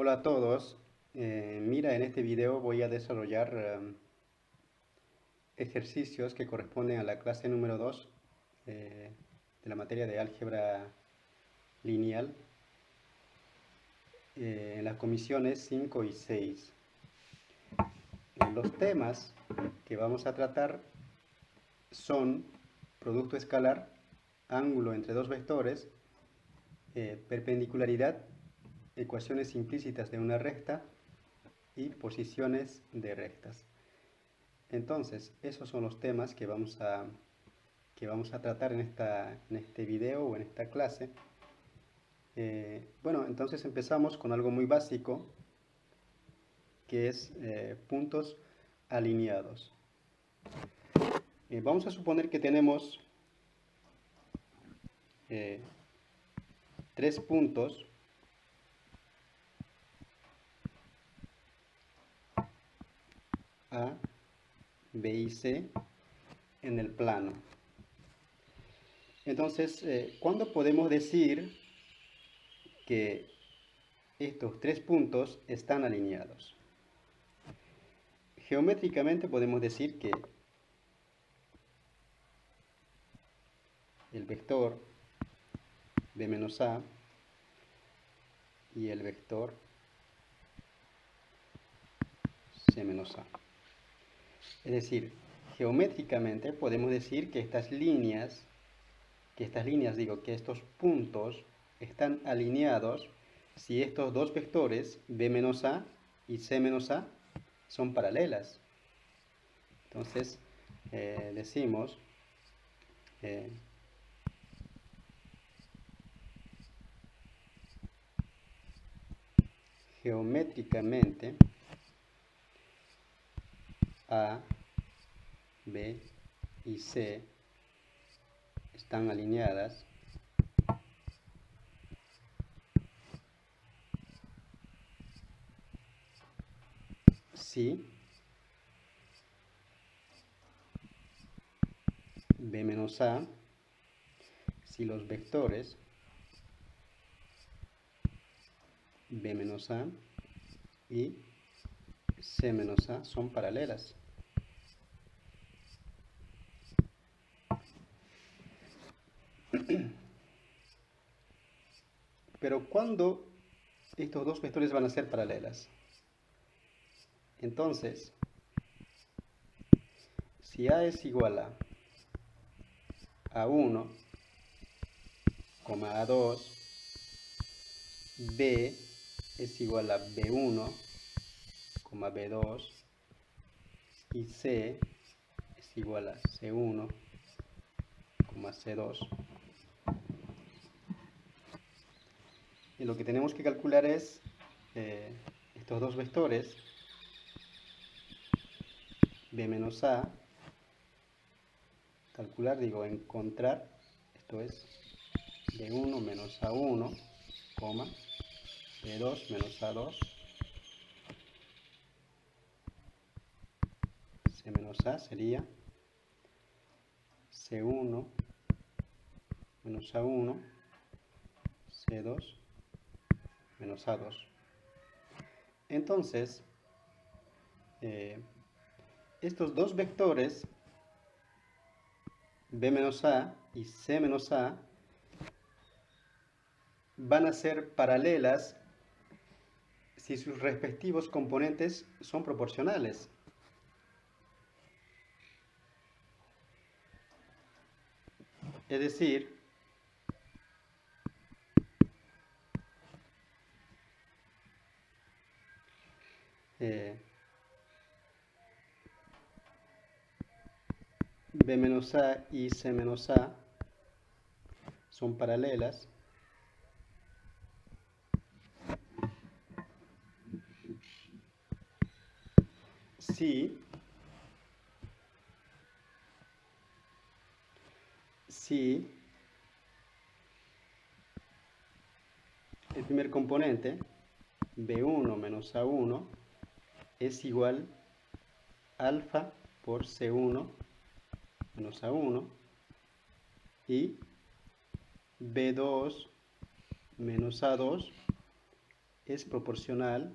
Hola a todos. Mira, en este video voy a desarrollar ejercicios que corresponden a la clase número 2 de la materia de álgebra lineal en las comisiones 5 y 6. Los temas que vamos a tratar son producto escalar, ángulo entre dos vectores, perpendicularidad, ecuaciones implícitas de una recta y posiciones de rectas. Entonces, esos son los temas que vamos a tratar en este video o en esta clase. Bueno, entonces empezamos con algo muy básico, que es puntos alineados. Vamos a suponer que tenemos tres puntos A, B y C en el plano. Entonces, ¿cuándo podemos decir que estos tres puntos están alineados? Geométricamente podemos decir que el vector B menos A y el vector C menos A. Es decir, geométricamente podemos decir que que estos puntos están alineados si estos dos vectores B menos A y C menos A son paralelas. Entonces, decimos geométricamente A, B y C están alineadas si B menos A, si los vectores B menos A y C menos A son paralelas. Pero ¿cuándo estos dos vectores van a ser paralelas? Entonces, si A es igual a A1, A2, B es igual a B1, B2 y C es igual a C1, C2. Y lo que tenemos que calcular es estos dos vectores B menos A, encontrar, esto es B1 menos A1, B2 menos A2, C menos A sería C1 menos A1, C2 menos A2. Entonces, estos dos vectores B menos A y C menos A van a ser paralelas si sus respectivos componentes son proporcionales. Es decir, B menos A y C menos A son paralelas si el primer componente, B1 menos A1, es igual a alfa por C1 menos A1 y B2 menos A2 es proporcional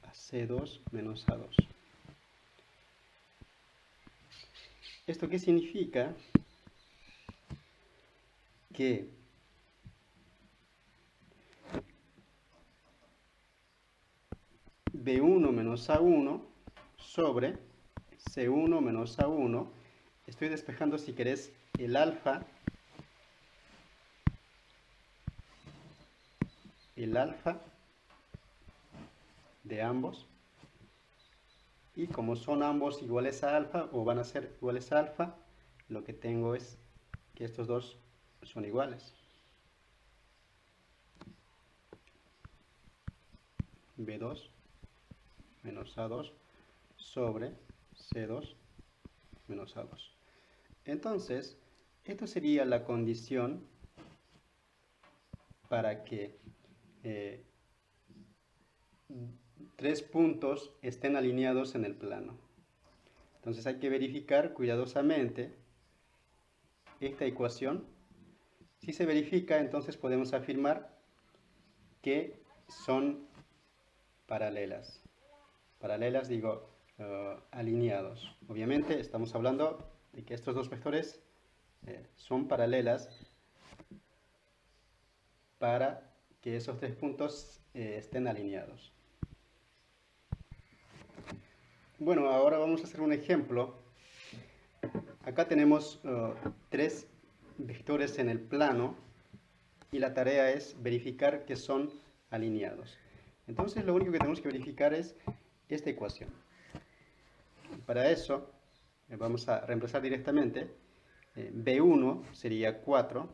a C2 menos A2. ¿Esto qué significa? Que B1 menos A1 sobre C1 menos A1. Estoy despejando, si querés, el alfa de ambos. Y como son ambos iguales a alfa, o van a ser iguales a alfa, lo que tengo es que estos dos son iguales. B2 menos A2 sobre C2 menos A2. Entonces, esto sería la condición para que tres puntos estén alineados en el plano. Entonces hay que verificar cuidadosamente esta ecuación. Si se verifica, entonces podemos afirmar que son paralelas. Paralelas, digo, alineados. Obviamente estamos hablando de que estos dos vectores son paralelas para que esos tres puntos estén alineados. Bueno, ahora vamos a hacer un ejemplo. Acá tenemos tres vectores en el plano y la tarea es verificar que son alineados. Entonces lo único que tenemos que verificar es esta ecuación. Para eso vamos a reemplazar directamente. B1 sería 4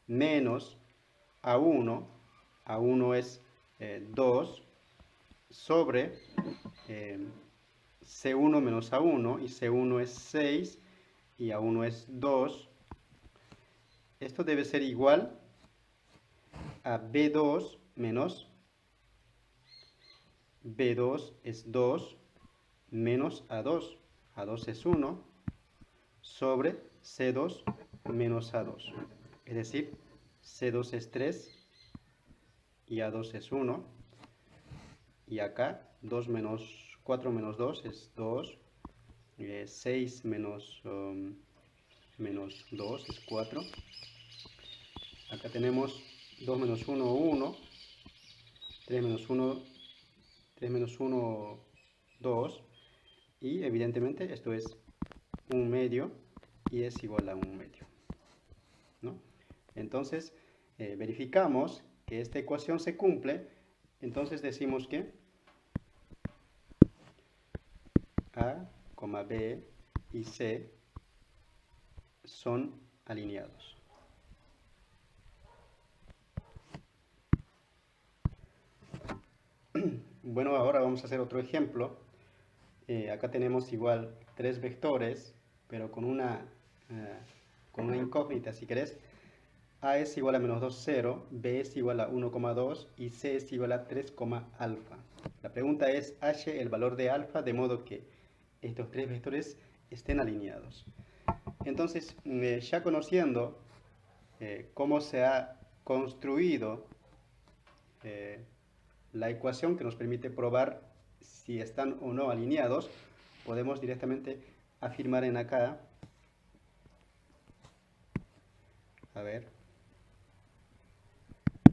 menos A1, A1 es 2, sobre C1 menos A1, y C1 es 6 y A1 es 2. Esto debe ser igual a B2 menos B2 es 2 menos A2. A2 es 1 sobre C2 menos A2. Es decir, C2 es 3 y A2 es 1. Y acá 2 menos 4 menos 2 es 2. 6 menos 2 es 4. Acá tenemos 2 menos 1, 1. 3 menos 1, 2. Y evidentemente esto es 1 medio y es igual a 1 medio, ¿no? Entonces verificamos que esta ecuación se cumple. Entonces decimos que A, B y C son alineados. Bueno, ahora vamos a hacer otro ejemplo. Acá tenemos igual tres vectores, pero con una incógnita, si querés. A es igual a menos 2, 0, B es igual a 1,2 y C es igual a 3, alfa. La pregunta es, halle el valor de alfa de modo que estos tres vectores estén alineados. Entonces, ya conociendo cómo se ha construido la ecuación que nos permite probar si están o no alineados, podemos directamente afirmar en acá, a ver,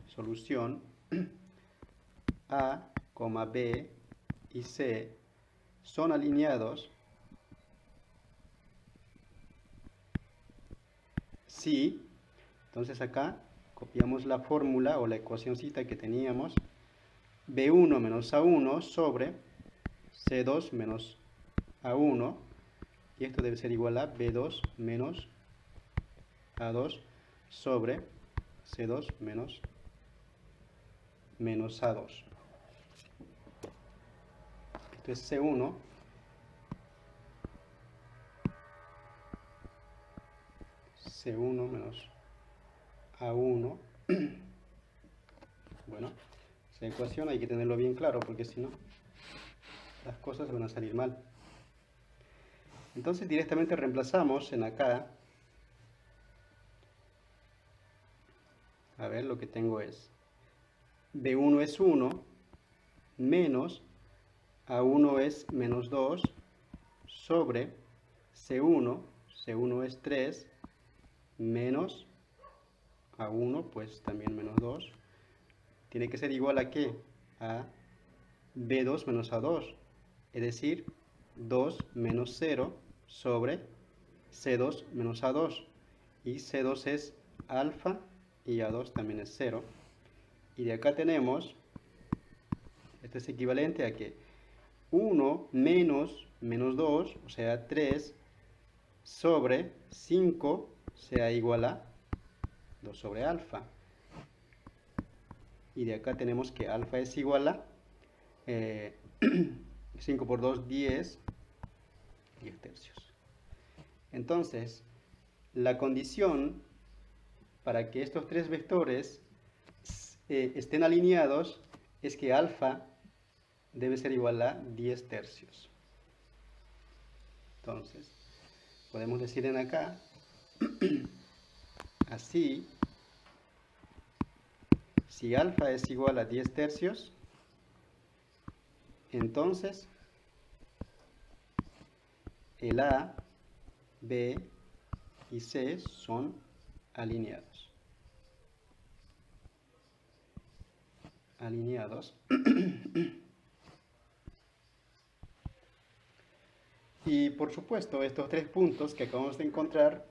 solución, A, B y C son alineados si, entonces acá copiamos la fórmula o la ecuacióncita que teníamos, B1 menos A1 sobre C2 menos A1, y esto debe ser igual a B2 menos A2 sobre C2 menos A2. Esto es C1 menos A1. Bueno, esa ecuación hay que tenerlo bien claro porque si no las cosas van a salir mal. Entonces directamente reemplazamos en acá. A ver, lo que tengo es B1 es 1, menos A1 es menos 2, sobre C1, C1 es 3, menos A1, pues también menos 2. Tiene que ser igual a ¿qué? A B2 menos A2, es decir, 2 menos 0 sobre C2 menos A2. Y C2 es alfa y A2 también es 0. Y de acá tenemos, esto es equivalente a que 1 menos menos 2, o sea 3, sobre 5 sea igual a 2 sobre alfa. Y de acá tenemos que alfa es igual a 5 por 2, 10 tercios. Entonces, la condición para que estos tres vectores estén alineados es que alfa debe ser igual a 10 tercios. Entonces, podemos decir en acá, así, si alfa es igual a 10 tercios, entonces el A, B y C son alineados. Y por supuesto, estos tres puntos que acabamos de encontrar,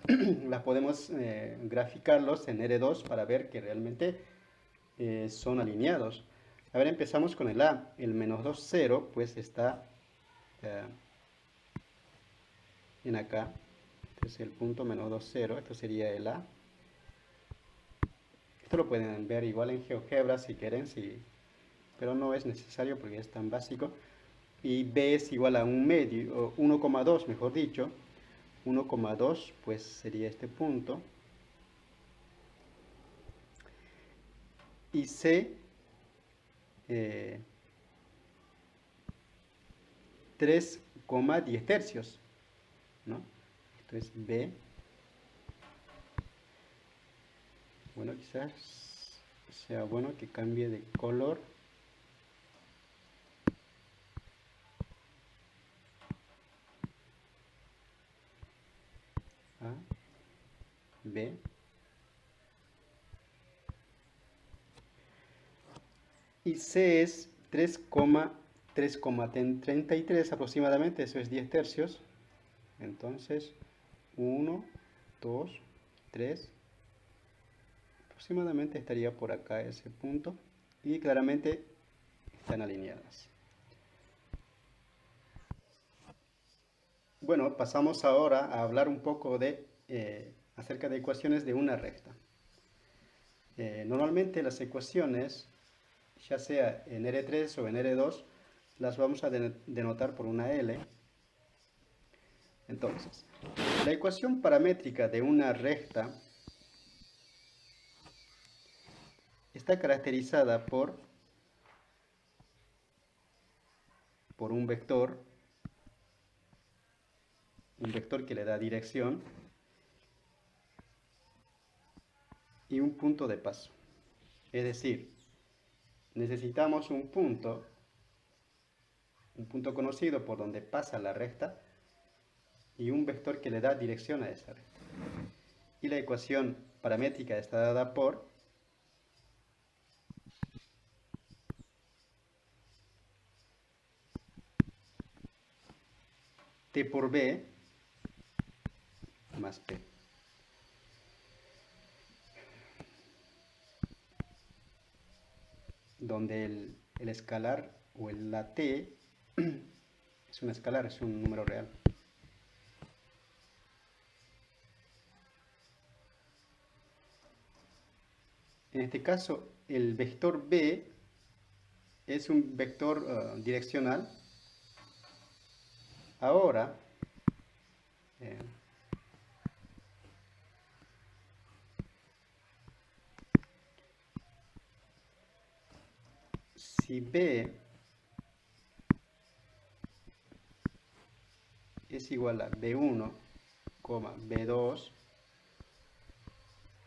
las podemos graficarlos en R2 para ver que realmente son alineados. A ver, empezamos con el A. El menos 2, 0, pues está en acá. Este es el punto menos 2, 0. Esto sería el A. Esto lo pueden ver igual en GeoGebra si quieren, pero no es necesario porque es tan básico. Y B es igual a un medio, 1,2 mejor dicho. 1,2 pues sería este punto. Y C 3,10 tercios, ¿no? Esto es B. Bueno, quizás sea bueno que cambie de color. A, B. Y C es 3,33 aproximadamente, eso es 10 tercios. Entonces, 1, 2, 3. Aproximadamente estaría por acá ese punto. Y claramente están alineadas. Bueno, pasamos ahora a hablar un poco acerca de ecuaciones de una recta. Normalmente las ecuaciones, ya sea en R3 o en R2, las vamos a denotar por una L. Entonces, la ecuación paramétrica de una recta está caracterizada por un vector que le da dirección y un punto de paso. Es decir, necesitamos un punto conocido por donde pasa la recta y un vector que le da dirección a esa recta. Y la ecuación paramétrica está dada por T por B más P. Donde el escalar o la T es un escalar, es un número real. En este caso, el vector B es un vector direccional. Ahora, si B es igual a B1, B2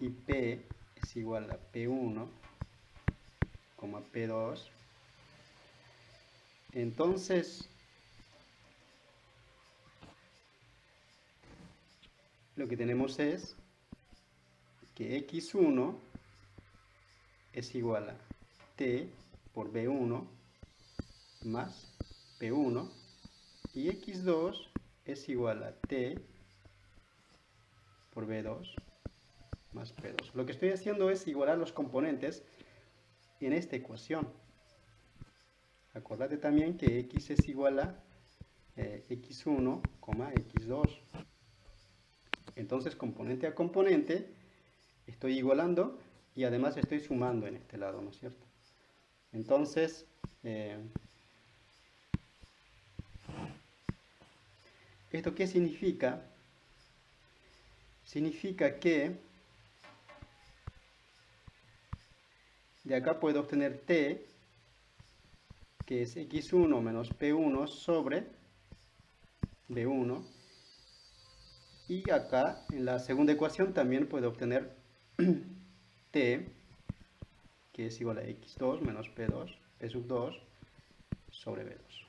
y P es igual a P1, P2. Entonces, lo que tenemos es que x1 es igual a t por b1 más p1 y x2 es igual a t por b2 más p2. Lo que estoy haciendo es igualar los componentes en esta ecuación. Acordate también que x es igual a x1, x2. Entonces, componente a componente, estoy igualando y además estoy sumando en este lado, ¿no es cierto? Entonces, ¿esto qué significa? Significa que de acá puedo obtener t, que es x1 menos p1 sobre b1. Y acá, en la segunda ecuación, también puedo obtener t, que es igual a x2 menos p2, p sub 2 sobre b2.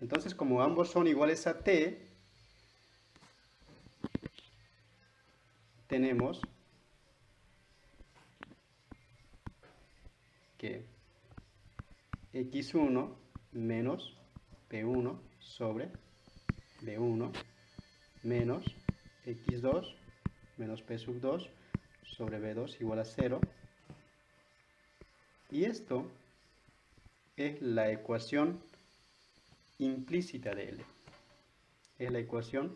Entonces, como ambos son iguales a t, tenemos que x1 menos p1 sobre b1 menos x2 menos p sub 2 sobre b2 igual a 0. Y esto es la ecuación implícita de L. Es la ecuación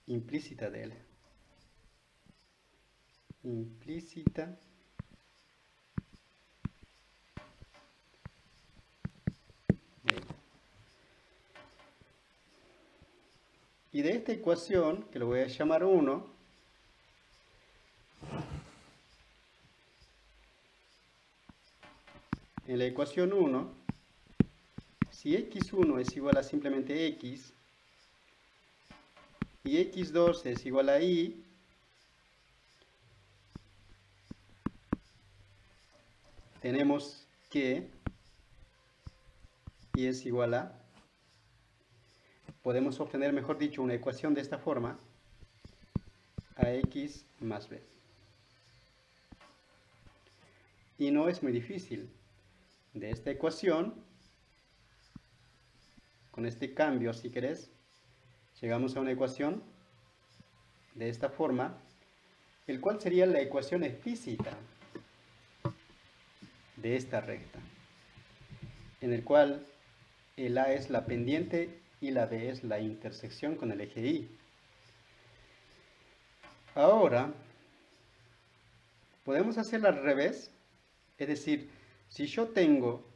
implícita de L. Implícita de L. Y de esta ecuación, que lo voy a llamar 1, en la ecuación 1, si x1 es igual a simplemente x, y x2 es igual a y, tenemos que y es igual a, podemos obtener, mejor dicho, una ecuación de esta forma, ax más b. Y no es muy difícil. De esta ecuación, con este cambio, si querés, llegamos a una ecuación de esta forma, el cual sería la ecuación explícita de esta recta, en el cual el A es la pendiente y la B es la intersección con el eje Y. Ahora, podemos hacerlo al revés, es decir, si yo tengo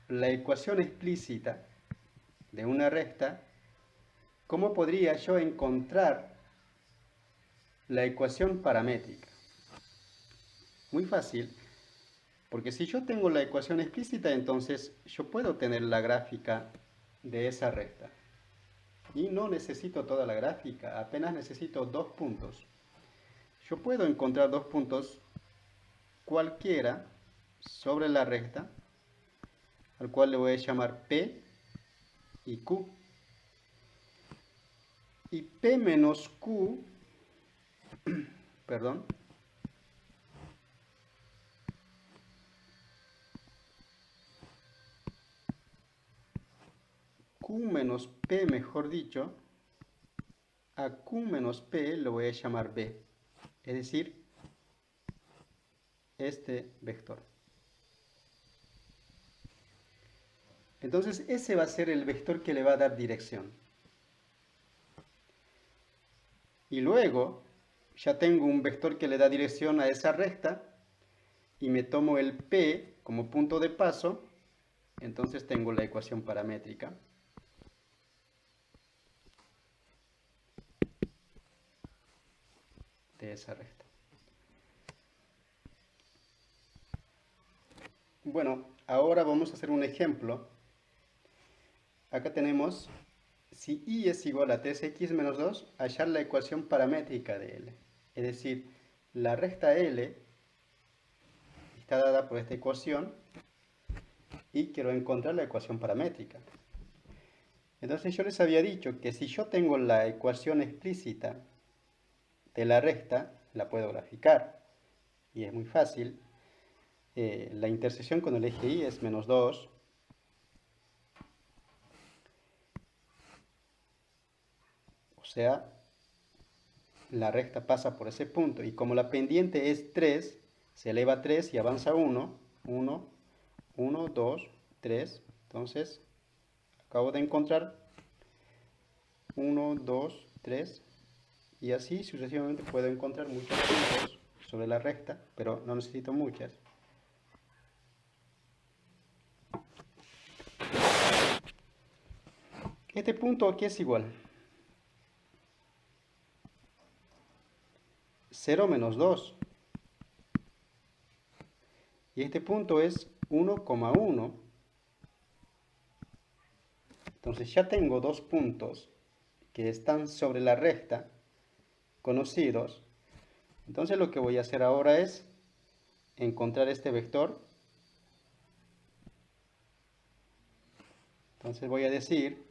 la ecuación explícita de una recta, ¿cómo podría yo encontrar la ecuación paramétrica? Muy fácil, porque si yo tengo la ecuación explícita, entonces yo puedo tener la gráfica de esa recta. Y no necesito toda la gráfica, apenas necesito 2 puntos. Yo puedo encontrar 2 puntos cualquiera sobre la recta, al cual le voy a llamar P y Q. Y P menos Q, perdón, Q menos P, mejor dicho, a Q menos P lo voy a llamar B, es decir, este vector. Entonces ese va a ser el vector que le va a dar dirección. Y luego ya tengo un vector que le da dirección a esa recta y me tomo el P como punto de paso, entonces tengo la ecuación paramétrica. De esa recta. Bueno, ahora vamos a hacer un ejemplo. Acá tenemos si y es igual a 3x menos 2, hallar la ecuación paramétrica de L. Es decir, la recta L está dada por esta ecuación y quiero encontrar la ecuación paramétrica. Entonces yo les había dicho que si yo tengo la ecuación explícita de la recta, la puedo graficar. Y es muy fácil. La intersección con el eje Y es menos 2. O sea, la recta pasa por ese punto. Y como la pendiente es 3, se eleva a 3 y avanza 1. 1, 1, 2, 3. Entonces, acabo de encontrar 1, 2, 3. Y así sucesivamente puedo encontrar muchos puntos sobre la recta, pero no necesito muchas. Este punto aquí es igual. 0 menos 2. Y este punto es 1,1. Entonces ya tengo dos puntos que están sobre la recta conocidos. Entonces lo que voy a hacer ahora es encontrar este vector. Entonces voy a decir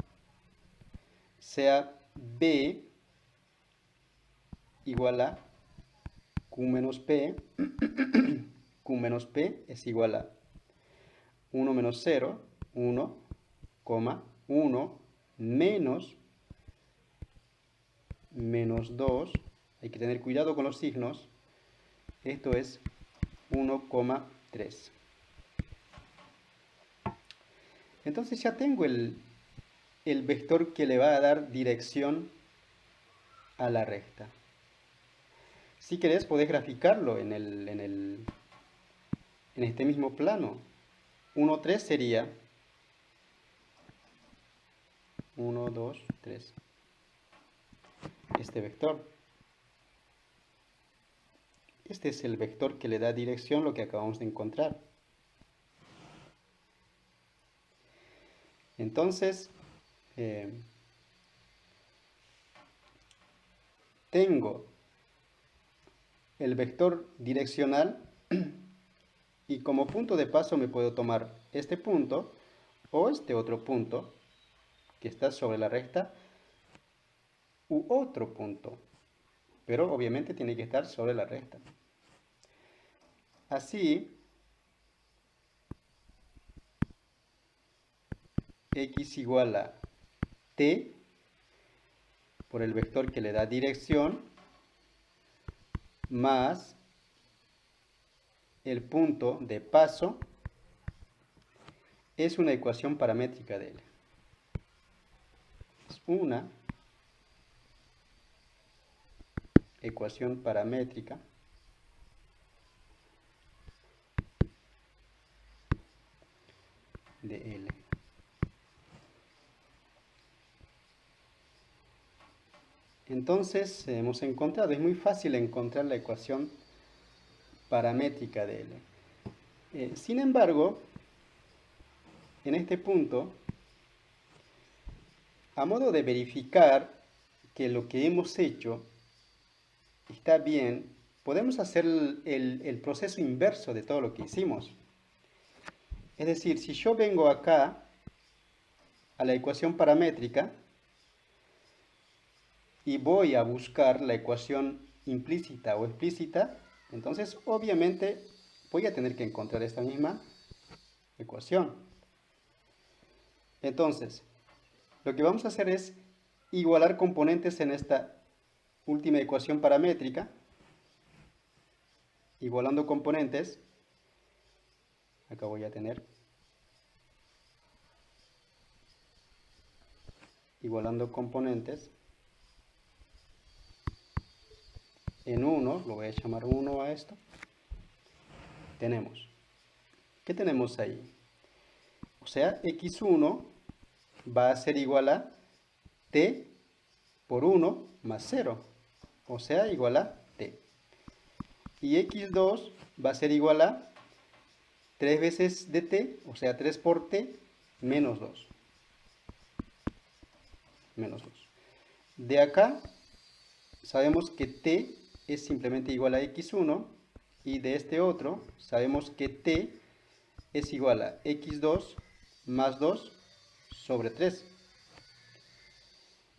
sea B igual a Q menos P. Q menos P es igual a 1 menos 0, 1, 1 menos 2. Hay que tener cuidado con los signos. Esto es 1,3. Entonces ya tengo el vector que le va a dar dirección a la recta. Si querés podés graficarlo en este mismo plano. 1,3 sería 1, 2, 3. Este vector. Este es el vector que le da dirección, lo que acabamos de encontrar. Entonces, tengo el vector direccional y como punto de paso me puedo tomar este punto o este otro punto que está sobre la recta u otro punto, pero obviamente tiene que estar sobre la recta. Así, x igual a t por el vector que le da dirección más el punto de paso es una ecuación paramétrica de L. Es una ecuación paramétrica de L. Entonces hemos encontrado, es muy fácil encontrar la ecuación paramétrica de L. Sin embargo, en este punto, a modo de verificar que lo que hemos hecho está bien, podemos hacer el proceso inverso de todo lo que hicimos. Es decir, si yo vengo acá a la ecuación paramétrica y voy a buscar la ecuación implícita o explícita, entonces obviamente voy a tener que encontrar esta misma ecuación. Entonces, lo que vamos a hacer es igualar componentes en esta última ecuación paramétrica. Igualando componentes, acá voy a tener igualando componentes en 1, lo voy a llamar 1 a esto. ¿Qué tenemos ahí? O sea, x1 va a ser igual a t por 1 más 0, o sea, igual a t. Y x2 va a ser igual a 3 veces de t, o sea, 3 por t, menos 2. menos 2. De acá sabemos que t es simplemente igual a x1 y de este otro sabemos que t es igual a x2 más 2 sobre 3.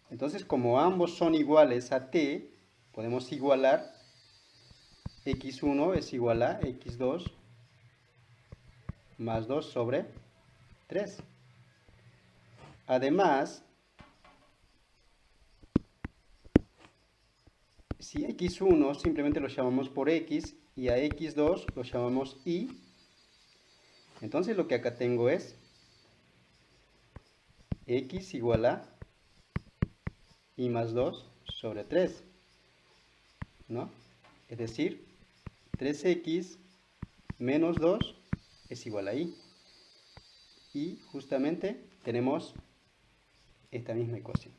Entonces, como ambos son iguales a t, podemos igualar x1 es igual a x2 más 2 sobre 3. Además, si x1 simplemente lo llamamos por x y a x2 lo llamamos y, entonces lo que acá tengo es x igual a y más 2 sobre 3, ¿no? Es decir, 3x menos 2 es igual a y. Y justamente tenemos esta misma ecuación.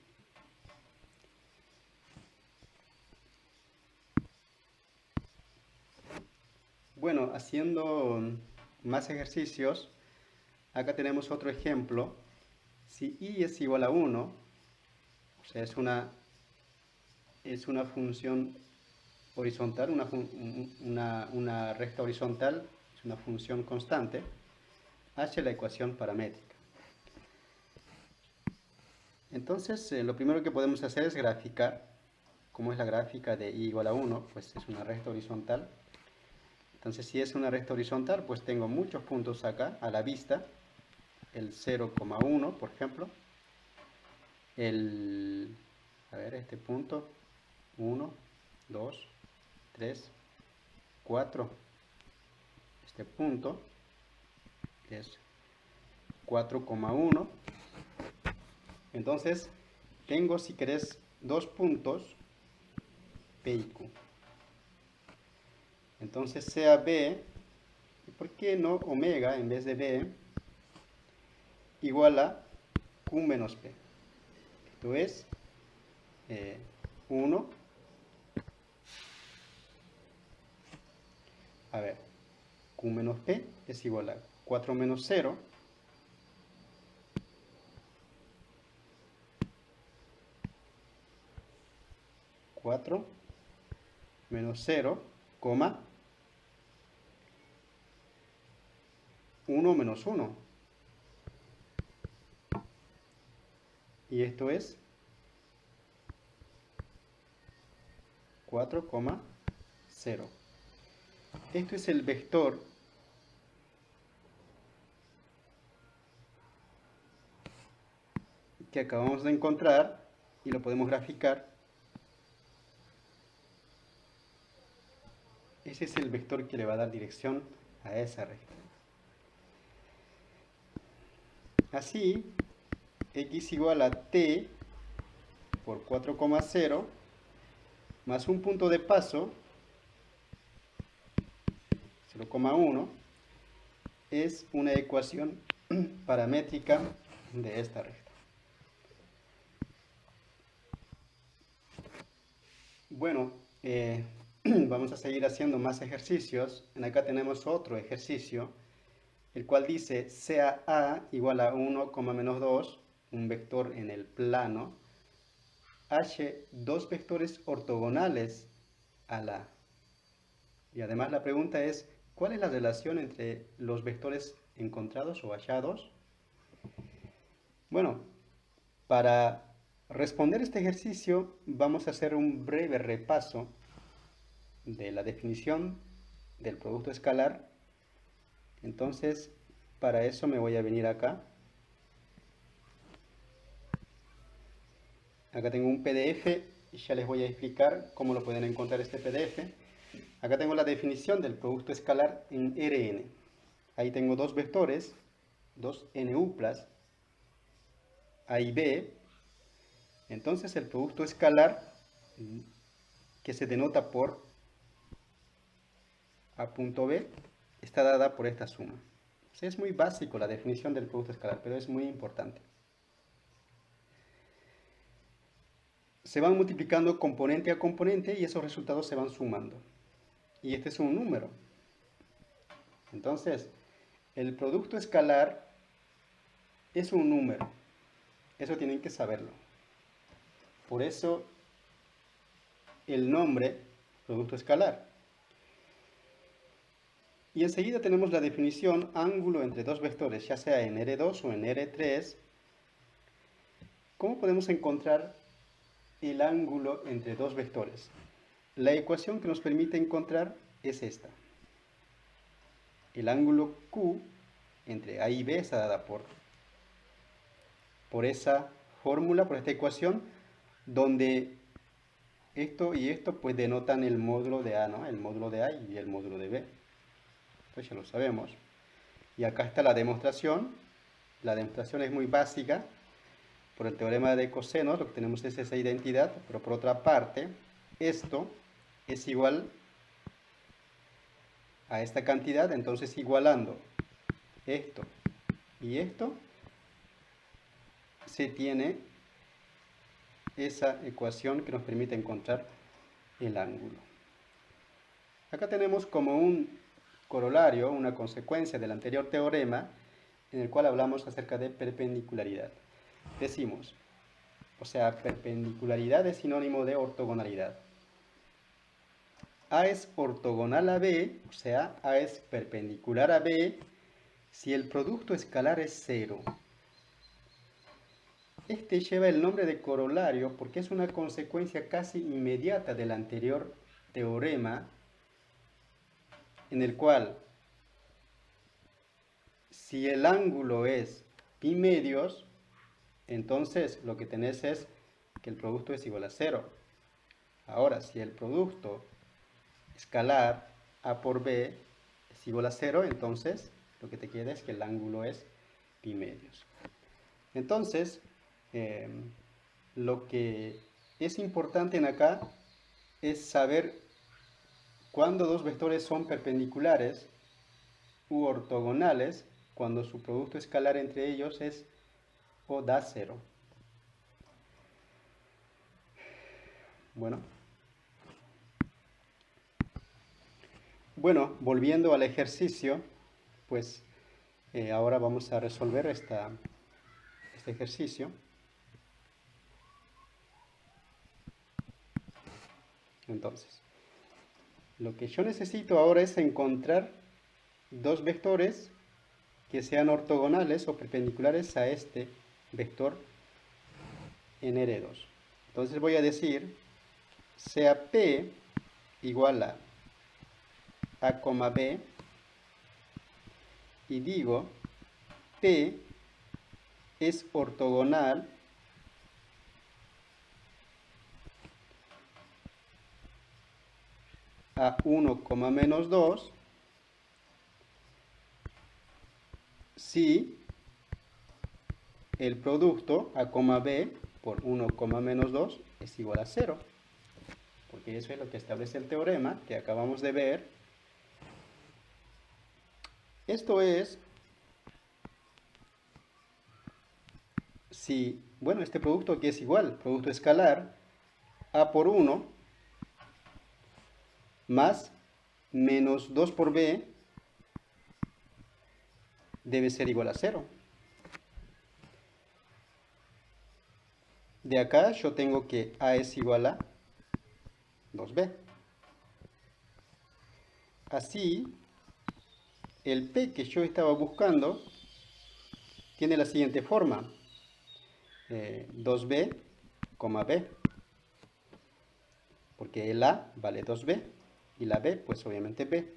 Bueno, haciendo más ejercicios, acá tenemos otro ejemplo. Si y es igual a 1, o sea, es una función horizontal, una recta horizontal, es una función constante, hace la ecuación paramétrica. Entonces, lo primero que podemos hacer es graficar. ¿Cómo es la gráfica de y igual a 1? Pues es una recta horizontal. Entonces, si es una recta horizontal, pues tengo muchos puntos acá a la vista. El 0,1, por ejemplo. Este punto. 1, 2, 3, 4. Este punto es 4,1. Entonces, tengo, si querés, dos puntos, P y Q. Entonces, sea B, ¿por qué no omega en vez de B? Igual a Q menos P. Esto es 1. A ver, Q menos P es igual a 4 menos 0. 4 menos 0, coma 1 menos 1. Y esto es 4,0. Esto es el vector que acabamos de encontrar y lo podemos graficar. Ese es el vector que le va a dar dirección a esa recta. Así, x igual a t por 4,0 más un punto de paso, 0,1, es una ecuación paramétrica de esta recta. Bueno, vamos a seguir haciendo más ejercicios. Acá tenemos otro ejercicio, el cual dice sea a igual a 1, menos 2, un vector en el plano, h dos vectores ortogonales a la. Y además la pregunta es, ¿cuál es la relación entre los vectores encontrados o hallados? Bueno, para responder este ejercicio vamos a hacer un breve repaso de la definición del producto escalar. Entonces, para eso me voy a venir acá. Acá tengo un PDF y ya les voy a explicar cómo lo pueden encontrar este PDF. Acá tengo la definición del producto escalar en Rn. Ahí tengo dos vectores, dos NU+, A y B. Entonces el producto escalar, que se denota por A punto B, está dada por esta suma. O sea, es muy básico la definición del producto escalar, pero es muy importante. Se van multiplicando componente a componente y esos resultados se van sumando. Y este es un número. Entonces, el producto escalar es un número. Eso tienen que saberlo. Por eso el nombre producto escalar. Y enseguida tenemos la definición ángulo entre dos vectores, ya sea en R2 o en R3. ¿Cómo podemos encontrar el ángulo entre dos vectores? La ecuación que nos permite encontrar es esta. El ángulo Q entre A y B está dada por esa fórmula, por esta ecuación, donde esto y esto pues denotan el módulo de A, ¿no? El módulo de A y el módulo de B. Pues ya lo sabemos. Y acá está la demostración. La demostración es muy básica. Por el teorema de cosenos lo que tenemos es esa identidad, pero por otra parte, esto es igual a esta cantidad, entonces igualando esto y esto, se tiene esa ecuación que nos permite encontrar el ángulo. Acá tenemos como un corolario, una consecuencia del anterior teorema, en el cual hablamos acerca de perpendicularidad. Decimos, o sea, perpendicularidad es sinónimo de ortogonalidad. A es ortogonal a B, o sea, A es perpendicular a B, si el producto escalar es 0. Este lleva el nombre de corolario porque es una consecuencia casi inmediata del anterior teorema, en el cual si el ángulo es pi medios, entonces lo que tenés es que el producto es igual a 0. Ahora, si el producto escalar A por B es igual a 0, entonces lo que te queda es que el ángulo es pi medios. Entonces, lo que es importante en acá es saber cuándo dos vectores son perpendiculares u ortogonales, cuando su producto escalar entre ellos es o da 0. Bueno, volviendo al ejercicio, pues ahora vamos a resolver este ejercicio. Entonces, lo que yo necesito ahora es encontrar dos vectores que sean ortogonales o perpendiculares a este vector en R2. Entonces voy a decir, sea P igual a A, B, y digo, P es ortogonal a 1, menos 2 si el producto A, B por 1, menos 2 es igual a 0. Porque eso es lo que establece el teorema que acabamos de ver. Esto es si, bueno, este producto aquí es igual, producto escalar, A por 1 más menos 2 por B debe ser igual a 0. De acá yo tengo que A es igual a 2B. Así, el P que yo estaba buscando tiene la siguiente forma. 2B, B. Porque el A vale 2B y la B, pues obviamente B.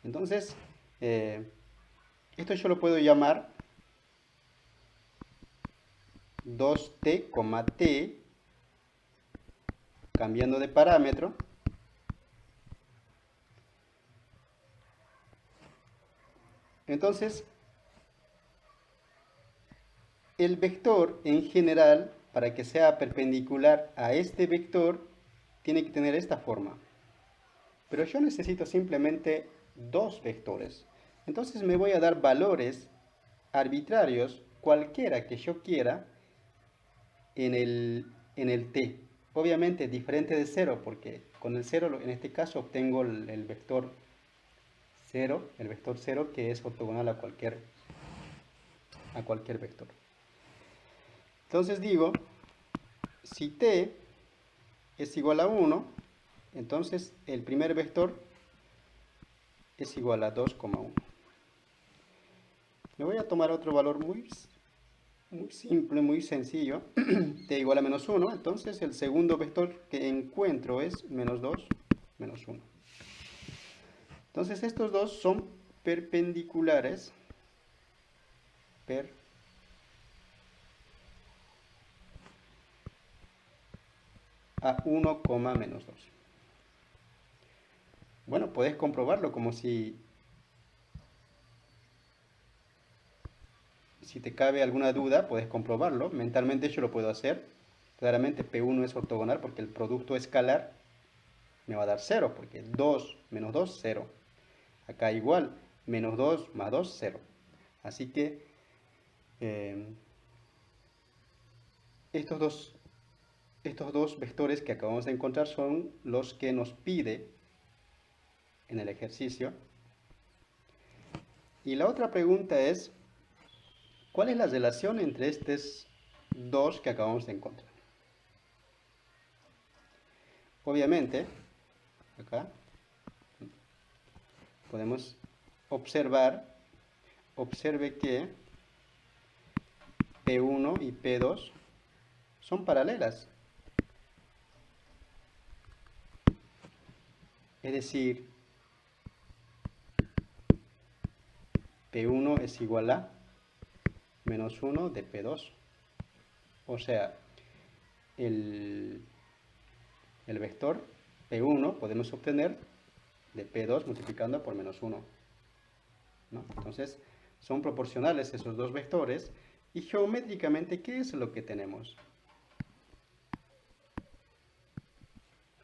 Entonces, esto yo lo puedo llamar 2t, t, cambiando de parámetro. Entonces, el vector en general, para que sea perpendicular a este vector, tiene que tener esta forma. Pero yo necesito simplemente dos vectores. Entonces me voy a dar valores arbitrarios, cualquiera que yo quiera, en el t. Obviamente diferente de 0, porque con el 0 en este caso obtengo el vector 0, que es ortogonal a cualquier vector. Entonces digo, Si t es igual a 1, entonces el primer vector es igual a 2,1. Me voy a tomar otro valor muy simple, muy sencillo, t igual a menos 1, entonces el segundo vector que encuentro es menos 2, menos 1. Entonces estos dos son perpendiculares, a 1, menos 2. Bueno, puedes comprobarlo como si te cabe alguna duda, puedes comprobarlo. Mentalmente yo lo puedo hacer. Claramente P1 es ortogonal porque el producto escalar me va a dar 0, porque 2 menos 2, 0. Acá igual, menos 2 más 2, 0. Así que eh, estos dos vectores que acabamos de encontrar son los que nos pide en el ejercicio. Y la otra pregunta es, ¿cuál es la relación entre estos dos que acabamos de encontrar? Obviamente, acá podemos observe que P1 y P2 son paralelas. Es decir, P1 es igual a menos 1 de P2. O sea, el vector P1 podemos obtener de P2 multiplicando por menos 1, ¿no? Entonces, son proporcionales esos dos vectores. Y geométricamente, ¿qué es lo que tenemos?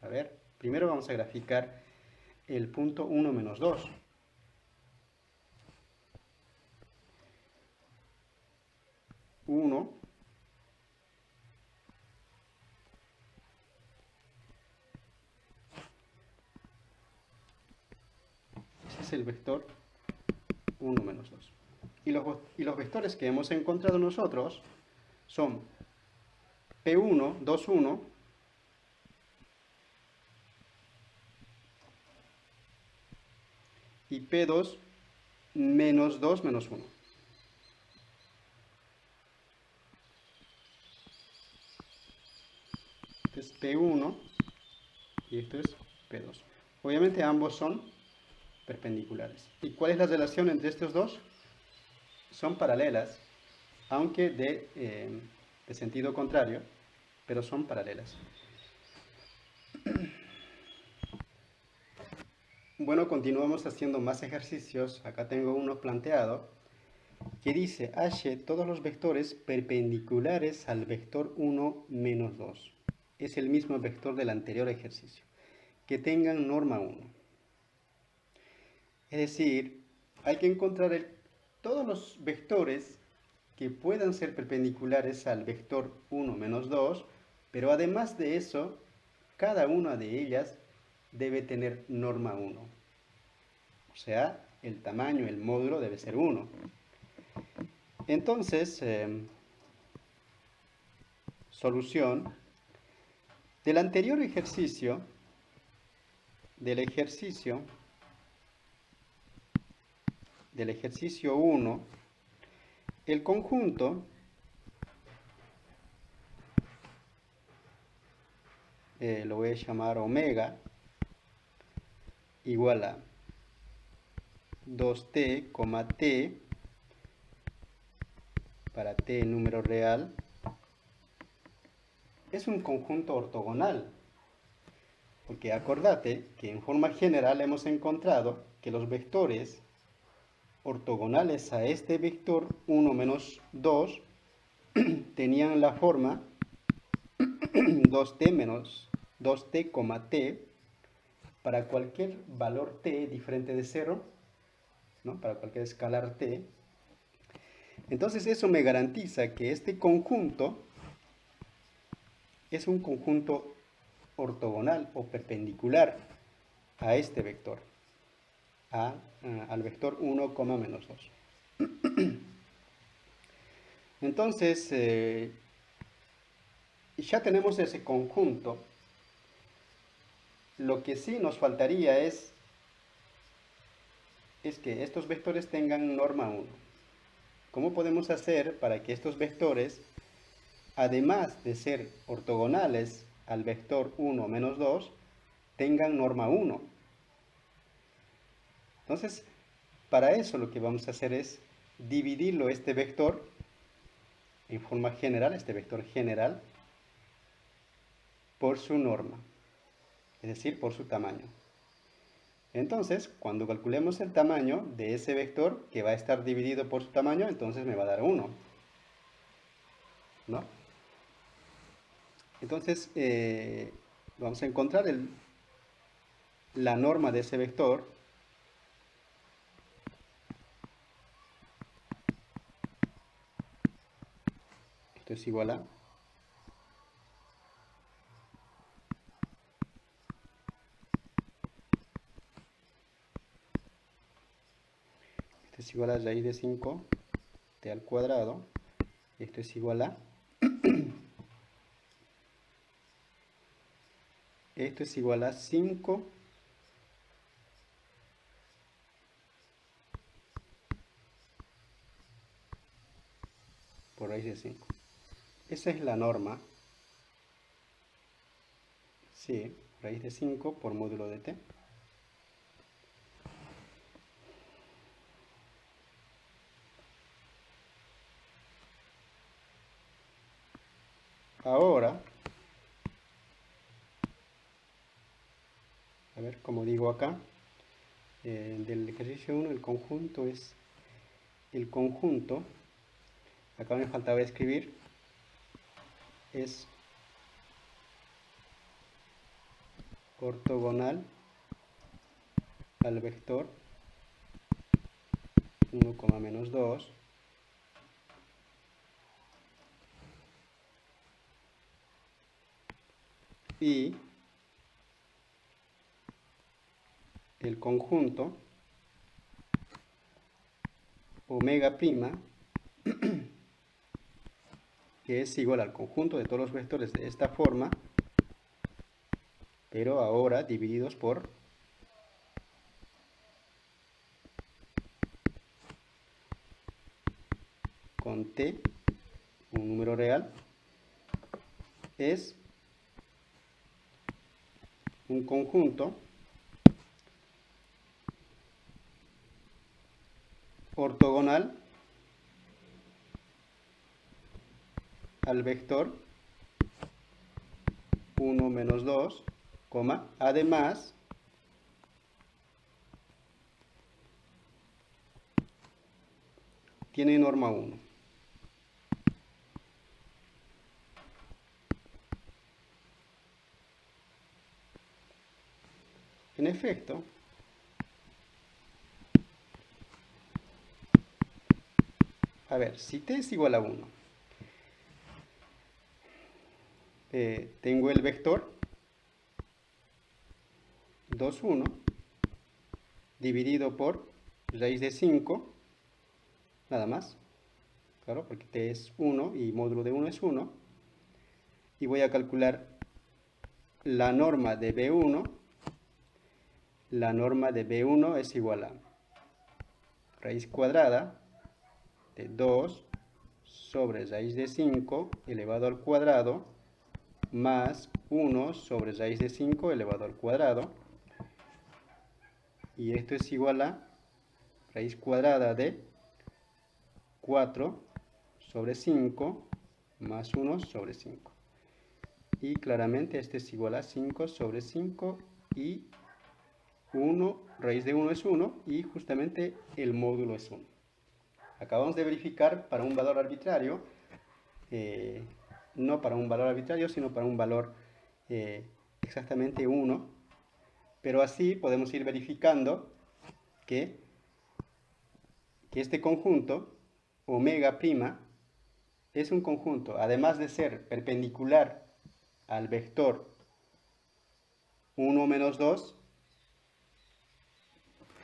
A ver, primero vamos a graficar el punto 1 menos 2. Ese es el vector 1 menos 2. Y los vectores que hemos encontrado nosotros son P1, 2, 1, y P2, menos 2, menos 1. Este es P1 y esto es P2. Obviamente ambos son perpendiculares. ¿Y cuál es la relación entre estos dos? Son paralelas, aunque de sentido contrario, pero son paralelas. Bueno, continuamos haciendo más ejercicios. Acá tengo uno planteado que dice, halle todos los vectores perpendiculares al vector 1 menos 2. Es el mismo vector del anterior ejercicio. Que tengan norma 1. Es decir, hay que encontrar todos los vectores que puedan ser perpendiculares al vector 1 menos 2, pero además de eso, cada una de ellas debe tener norma 1. O sea, el tamaño, el módulo debe ser 1. Entonces, solución. Del anterior ejercicio, del ejercicio 1, el conjunto lo voy a llamar omega igual a 2t, t para t número real, es un conjunto ortogonal. Porque acordate que en forma general hemos encontrado que los vectores ortogonales a este vector 1 menos 2 tenían la forma 2t menos 2t, t para cualquier valor t diferente de 0, ¿no? Para cualquier escalar t. Entonces eso me garantiza que este conjunto es un conjunto ortogonal o perpendicular a este vector, al vector 1, menos 2. Entonces, ya tenemos ese conjunto. Lo que sí nos faltaría es que estos vectores tengan norma 1. ¿Cómo podemos hacer para que estos vectores, además de ser ortogonales al vector 1 menos 2, tengan norma 1? Entonces, para eso lo que vamos a hacer es dividirlo este vector en forma general, este vector general, por su norma, es decir, por su tamaño. Entonces, cuando calculemos el tamaño de ese vector que va a estar dividido por su tamaño, entonces me va a dar 1, ¿no? Entonces, vamos a encontrar la norma de ese vector. Esto es igual a raíz de 5 t al cuadrado. Esto es igual a esto es igual a 5 por raíz de 5. Esa es la norma. Sí, raíz de 5 por módulo de t. Ahora, a ver, como digo acá, del ejercicio 1 el conjunto es el conjunto, acá me faltaba escribir, es ortogonal al vector 1, menos 2 y el conjunto omega prima, que es igual al conjunto de todos los vectores de esta forma, pero ahora divididos por con t, un número real, es un conjunto ortogonal al vector 1 menos 2, además tiene norma 1. En efecto, a ver, si t es igual a 1, tengo el vector 2, 1, dividido por raíz de 5, nada más, claro, porque t es 1 y módulo de 1 es 1, y voy a calcular la norma de B1. La norma de B1 es igual a raíz cuadrada de 2 sobre raíz de 5 elevado al cuadrado más 1 sobre raíz de 5 elevado al cuadrado, y esto es igual a raíz cuadrada de 4 sobre 5 más 1 sobre 5. Y claramente este es igual a 5 sobre 5 y 1, raíz de 1 es 1 y justamente el módulo es 1. Acabamos de verificar para un valor arbitrario, no para un valor arbitrario, sino para un valor exactamente 1, pero así podemos ir verificando que este conjunto, omega prima, es un conjunto, además de ser perpendicular al vector 1 menos 2,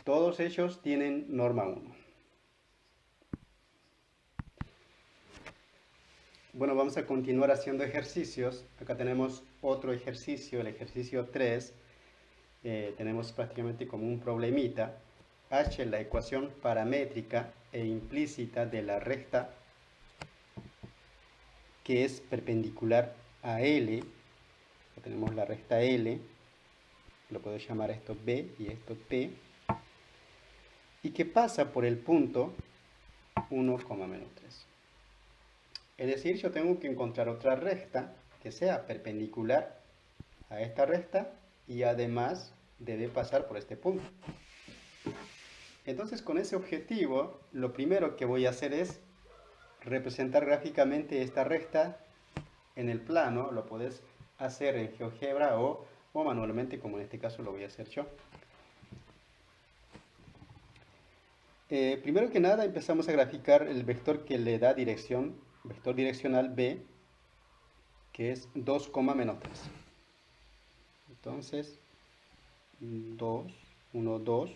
todos ellos tienen norma 1. Bueno, vamos a continuar haciendo ejercicios. Acá tenemos otro ejercicio, el ejercicio 3. Tenemos prácticamente como un problemita. H, la ecuación paramétrica e implícita de la recta que es perpendicular a L. Acá tenemos la recta L, lo puedo llamar esto B y esto P, y que pasa por el punto 1,-3. Es decir, yo tengo que encontrar otra recta que sea perpendicular a esta recta y además debe pasar por este punto. Entonces, con ese objetivo, lo primero que voy a hacer es representar gráficamente esta recta en el plano. Lo puedes hacer en GeoGebra o manualmente, como en este caso lo voy a hacer yo. Primero que nada empezamos a graficar el vector que le da dirección, vector direccional B, que es 2,-3. Entonces, 2, 1, 2,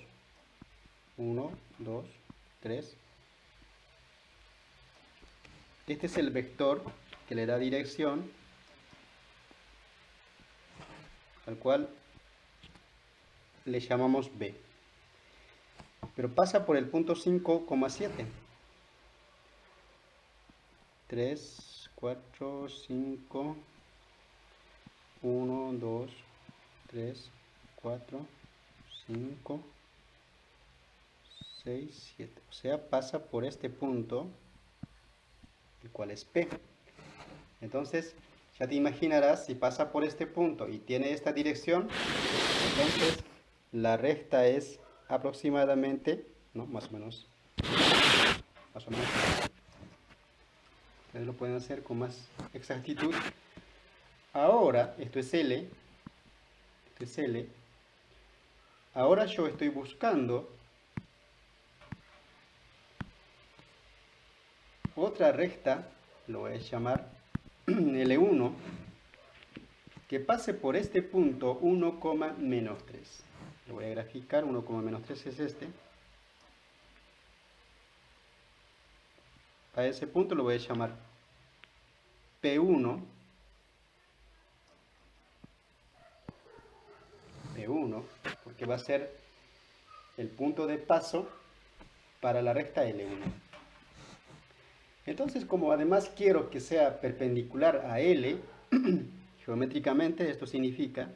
1, 2, 3. Este es el vector que le da dirección, al cual le llamamos B. Pero pasa por el punto 5,7. 3, 4, 5, 1, 2, 3, 4, 5, 6, 7. O sea, pasa por este punto, el cual es P. Entonces, ya te imaginarás, si pasa por este punto y tiene esta dirección, entonces la recta es aproximadamente, ¿no? Más o menos. Ustedes lo pueden hacer con más exactitud. Ahora, esto es L, esto es L. Ahora yo estoy buscando otra recta, lo voy a llamar L1, que pase por este punto 1,-3. Lo voy a graficar, 1,-3 es este. A ese punto lo voy a llamar P1, porque va a ser el punto de paso para la recta L1. Entonces, como además quiero que sea perpendicular a L, geométricamente esto significa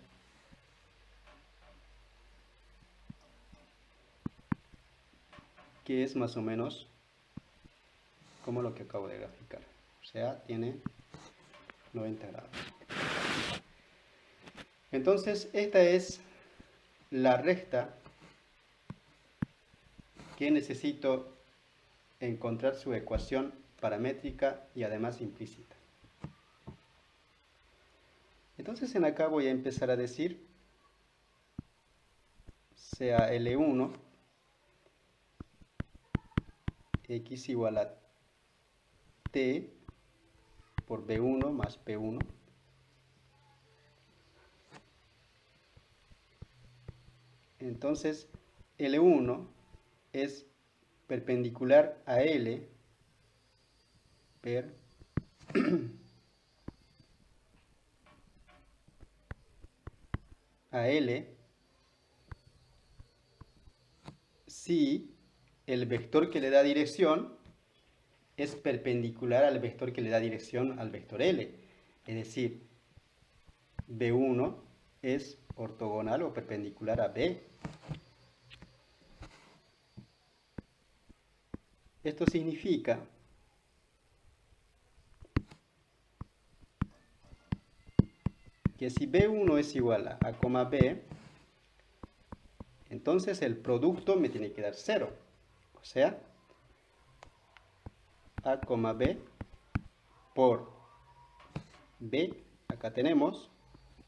que es más o menos como lo que acabo de graficar. O sea, tiene 90 grados. Entonces, esta es la recta que necesito encontrar su ecuación paramétrica y además implícita. Entonces, en acá voy a empezar a decir, sea L1, x igual a t por B1 más P1. Entonces, L1 es perpendicular a L per a L si el vector que le da dirección es perpendicular al vector que le da dirección al vector L. Es decir, B1 es ortogonal o perpendicular a B. Esto significa que si B1 es igual a A, B, entonces el producto me tiene que dar 0. O sea, A, B por B, acá tenemos,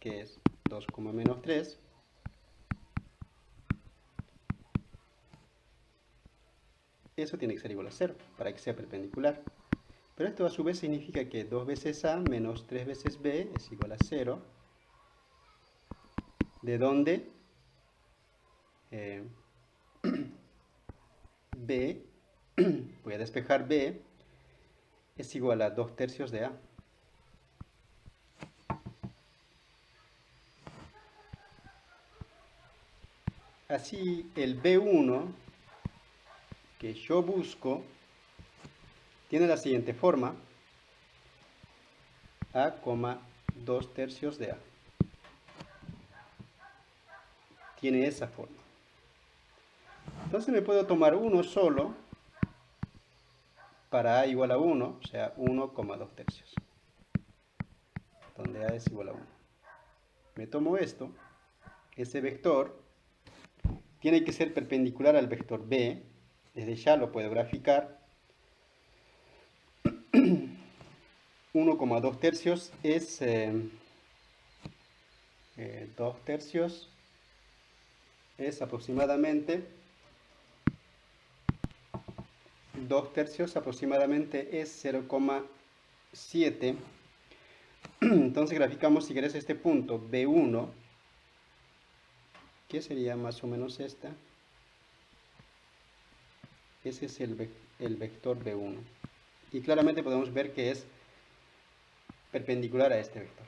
que es 2,-3. Eso tiene que ser igual a 0 para que sea perpendicular. Pero esto a su vez significa que 2 veces A menos 3 veces B es igual a 0. De donde B, voy a despejar B, es igual a 2/3 de A. Así el B1 que yo busco tiene la siguiente forma: A, 2/3 de A. Tiene esa forma. Entonces me puedo tomar uno solo para A igual a 1, o sea, 1,2/3, donde A es igual a 1. Me tomo esto, ese vector tiene que ser perpendicular al vector B, desde ya lo puedo graficar. 1,2/3 es 2/3 es aproximadamente 2/3 aproximadamente es 0,7. Entonces graficamos, si querés, este punto B1, que sería más o menos esta. Ese es el vector B1. Y claramente podemos ver que es perpendicular a este vector.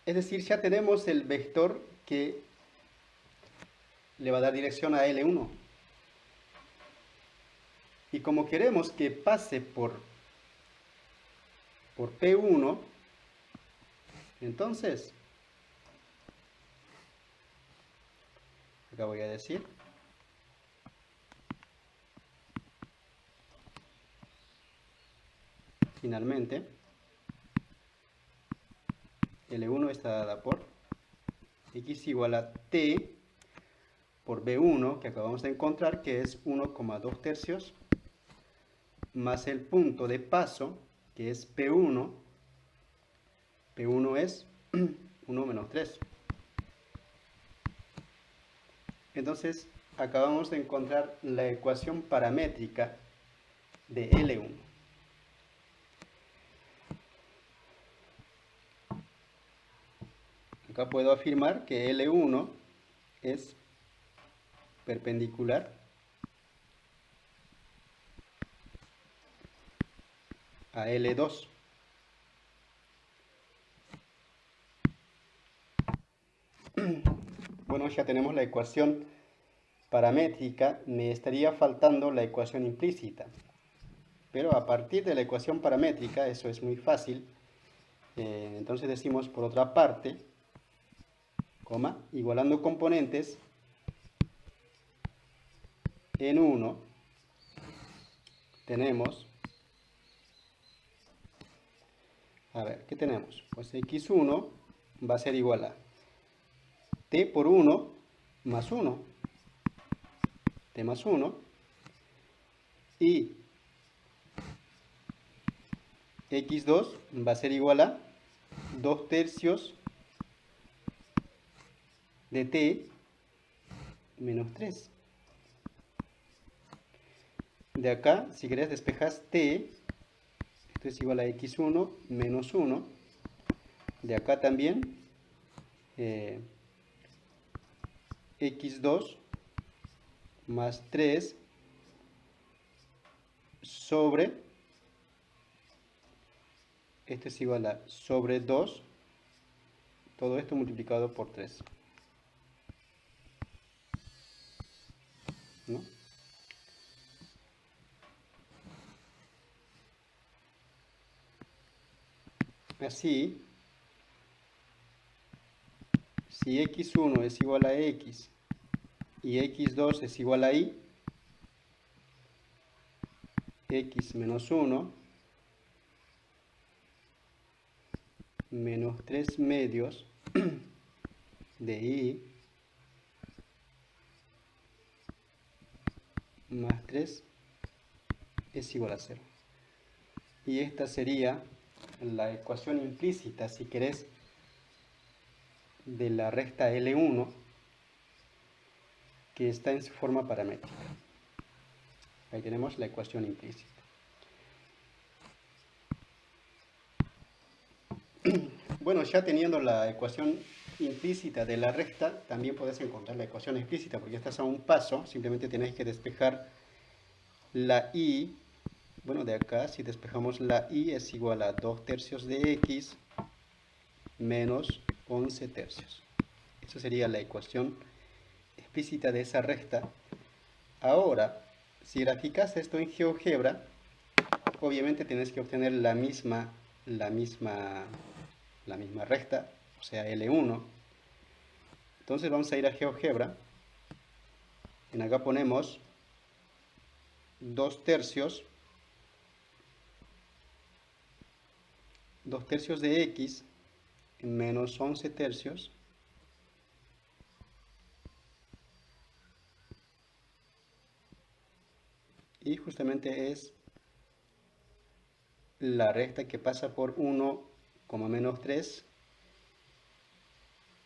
Es decir, ya tenemos el vector que le va a dar dirección a L1. Y como queremos que pase por P1, entonces, acá voy a decir, finalmente, L1 está dada por x igual a t por B1, que acabamos de encontrar, que es 1,2/3, más el punto de paso, que es P1. P1 es 1 menos 3. Entonces, acabamos de encontrar la ecuación paramétrica de L1. Acá puedo afirmar que L1 es perpendicular a L2. Bueno, ya tenemos la ecuación paramétrica, me estaría faltando la ecuación implícita. Pero a partir de la ecuación paramétrica, eso es muy fácil. Entonces decimos, por otra parte, coma, igualando componentes, en 1 tenemos, a ver, ¿qué tenemos? Pues x1 va a ser igual a t por 1 más 1, t más 1, y x2 va a ser igual a 2/3 de t menos 3. De acá, si querés, despejas t, esto es igual a x1 menos 1. De acá también, x2 más 3 sobre, esto es igual a sobre 2, todo esto multiplicado por 3. ¿No? Así, si x1 es igual a x y x2 es igual a y, x menos 1 menos 3 medios de y más 3 es igual a 0. Y esta sería la ecuación implícita, si querés, de la recta L1, que está en su forma paramétrica. Ahí tenemos la ecuación implícita. Bueno, ya teniendo la ecuación implícita de la recta, también podés encontrar la ecuación explícita, porque estás a un paso, simplemente tenés que despejar la y Bueno, de acá si despejamos la y es igual a 2 tercios de x menos 11 tercios. Esa sería la ecuación explícita de esa recta. Ahora, si graficas esto en GeoGebra, obviamente tienes que obtener la misma, la misma recta, o sea, L1. Entonces vamos a ir a GeoGebra. En acá ponemos 2 tercios. 2 tercios de x menos 11 tercios y justamente es la recta que pasa por 1, menos 3,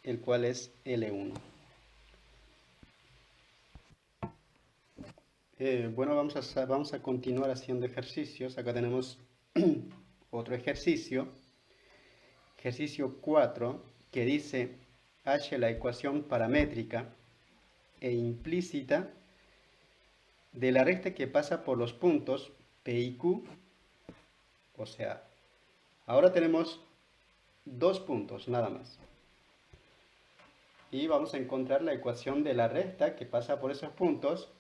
el cual es L1. Bueno, vamos a continuar haciendo ejercicios. Acá tenemos otro ejercicio, ejercicio 4, que dice halle la ecuación paramétrica e implícita de la recta que pasa por los puntos P y Q. O sea, ahora tenemos dos puntos nada más. Y vamos a encontrar la ecuación de la recta que pasa por esos puntos,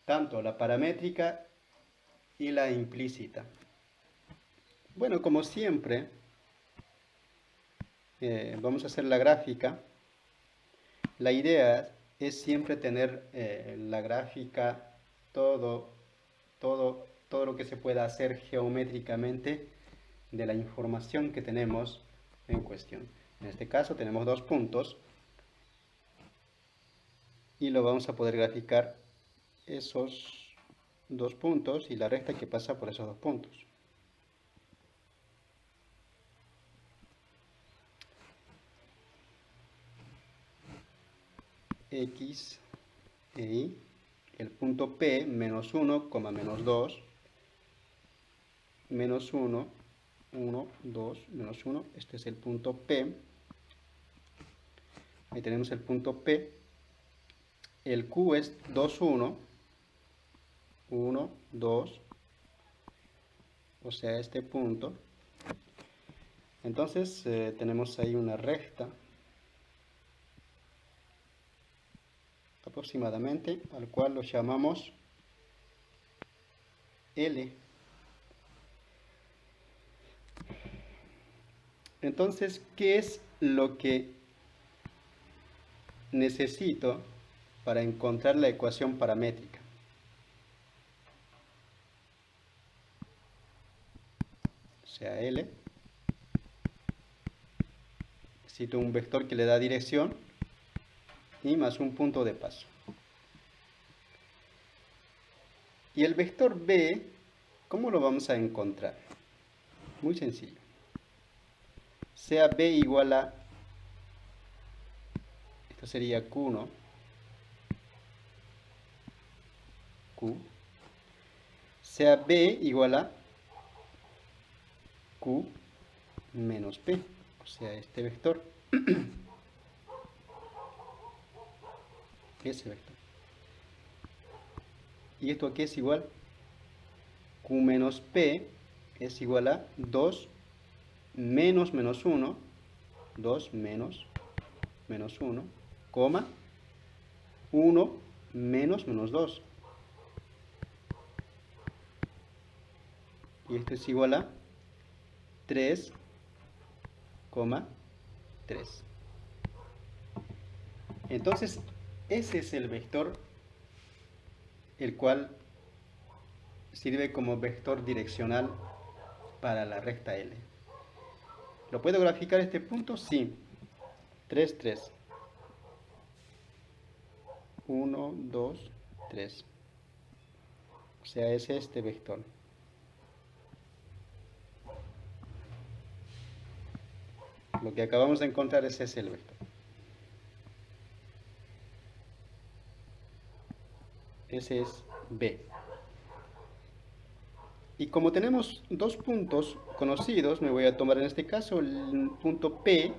tanto la paramétrica y la implícita. Bueno, como siempre, vamos a hacer la gráfica. La idea es siempre tener la gráfica, todo lo que se pueda hacer geométricamente de la información que tenemos en cuestión. En este caso tenemos dos puntos y lo vamos a poder graficar esos dos puntos y la recta que pasa por esos dos puntos. X e Y, el punto P, menos 1, menos 2, menos 1, 1, 2, menos 1, este es el punto P. Ahí tenemos el punto P. El Q es 2, 1, 1, 2, o sea, este punto. Entonces tenemos ahí una recta aproximadamente, al cual lo llamamos L. Entonces, ¿qué es lo que necesito para encontrar la ecuación paramétrica? O sea, L. Necesito un vector que le da dirección y más un punto de paso. Y el vector B, ¿cómo lo vamos a encontrar? Muy sencillo. Sea B igual a, esto sería Q1, Q, sea B igual a Q menos P, o sea, este vector, ese vector. ¿Y esto a qué es igual? Q menos P es igual a 2 menos menos 1, 2 menos menos 1, coma, 1 menos menos 2. Y esto es igual a 3, 3. Entonces, ese es el vector, el cual sirve como vector direccional para la recta L. ¿Lo puedo graficar este punto? Sí. 3, 3. 1, 2, 3. O sea, es este vector. Lo que acabamos de encontrar es ese el vector. Ese es B. Y como tenemos dos puntos conocidos, me voy a tomar en este caso el punto P